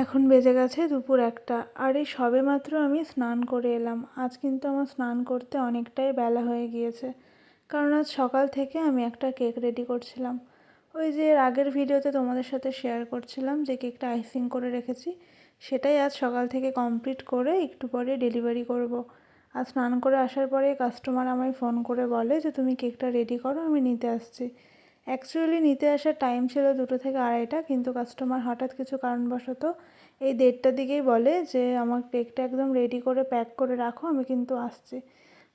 এখন বেজে গেছে দুপুর 1টা, আর এই সবেমাত্র আমি স্নান করে এলাম। আজ কিন্তু আমার স্নান করতে অনেকটাই বেলা হয়ে গিয়েছে, কারণ আজ সকাল থেকে আমি একটা কেক রেডি করছিলাম। ওই যে এর আগের ভিডিওতে তোমাদের সাথে শেয়ার করছিলাম যে কেকটা আইসিং করে রেখেছি, সেটাই আজ সকাল থেকে কমপ্লিট করে একটু পরে ডেলিভারি করব। আর স্নান করে আসার পরে কাস্টমার আমায় ফোন করে বলে যে তুমি কেকটা রেডি করো, আমি নিতে আসছি। অ্যাকচুয়ালি নিতে আসার টাইম ছিল 2টো থেকে 2:30, কিন্তু কাস্টমার হঠাৎ কিছু কারণবশত এই 1:30টার দিকেই বলে যে আমার কেকটা একদম রেডি করে প্যাক করে রাখো, আমি কিন্তু আসছি।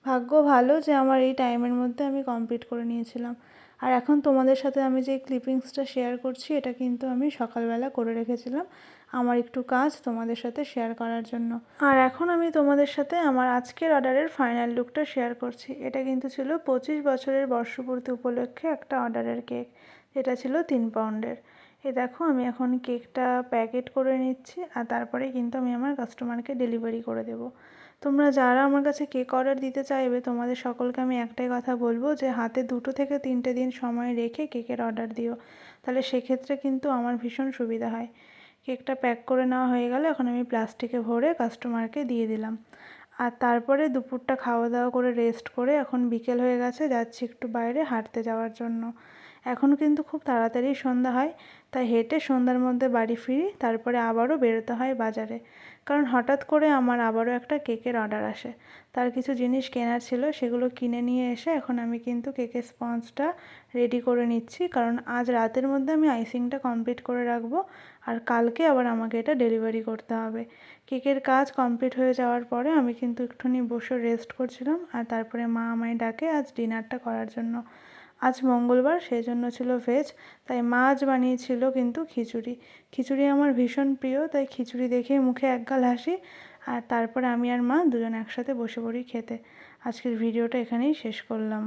ভাগ্য ভালো যে আমার এই টাইমের মধ্যে আমি কমপ্লিট করে নিয়েছিলাম। আর এখন তোমাদের সাথে আমি যে ক্লিপিংসটা শেয়ার করছি, এটা কিন্তু আমি সকালবেলা করে রেখেছিলাম আমার একটু কাজ তোমাদের সাথে শেয়ার করার জন্য। আর এখন আমি তোমাদের সাথে আমার আজকের অর্ডারের ফাইনাল লুকটা শেয়ার করছি। এটা কিন্তু ছিল 25 বছরের বর্ষপূর্তি উপলক্ষে একটা অর্ডারের কেক, যেটা ছিল 3 পাউন্ডের। দেখো আমি এখন কেকটা প্যাকেট করে নিচ্ছি, আর তারপরে কিন্তু আমি আমার কাস্টমারকে ডেলিভারি করে দেব। তোমরা যারা আমার কাছে কেক অর্ডার দিতে চাইবে, তোমাদের সকলকে আমি একটাই কথা বলবো যে হাতে 2 থেকে 3টে দিন সময় রেখে কেকের অর্ডার দিও, তাহলে সেক্ষেত্রে কিন্তু আমার ভীষণ সুবিধা হয়। কেকটা প্যাক করে নেওয়া হয়ে গেলে এখন আমি প্লাস্টিকে ভরে কাস্টমারকে দিয়ে দিলাম। আর তারপরে দুপুরটা খাওয়া দাওয়া করে রেস্ট করে এখন বিকেল হয়ে গেছে, যাচ্ছি একটু বাইরে হাঁটতে যাওয়ার জন্য। এখন কিন্তু খুব তাড়াতাড়ি সন্ধ্যা হয়, তাই হেঁটে সন্ধ্যার মধ্যে বাড়ি ফিরি, তারপরে আবারও বেরোতে হয় বাজারে, কারণ হঠাৎ করে আমার আবারও একটা কেকের অর্ডার আসে। তার কিছু জিনিস কেনার ছিল, সেগুলো কিনে নিয়ে এসে এখন আমি কিন্তু কেকের স্পঞ্জটা রেডি করে নিচ্ছি, কারণ আজ রাতের মধ্যে আমি আইসিংটা কমপ্লিট করে রাখবো, আর কালকে আবার আমাকে এটা ডেলিভারি করতে হবে। কেকের কাজ কমপ্লিট হয়ে যাওয়ার পরে আমি কিন্তু একটুখানি বসে রেস্ট করছিলাম, আর তারপরে মা আমায় ডাকে আজ ডিনারটা করার জন্য। আজ মঙ্গলবার, সেই জন্য ছিল ভেজ, তাই মা আজ বানিয়েছিল কিন্তু খিচুড়ি। খিচুড়ি আমার ভীষণ প্রিয়, তাই খিচুড়ি দেখেই মুখে একগাল হাসি। আর তারপরে আমি আর মা দুজন একসাথে বসে পড়ি খেতে। আজকের ভিডিওটা এখানেই শেষ করলাম।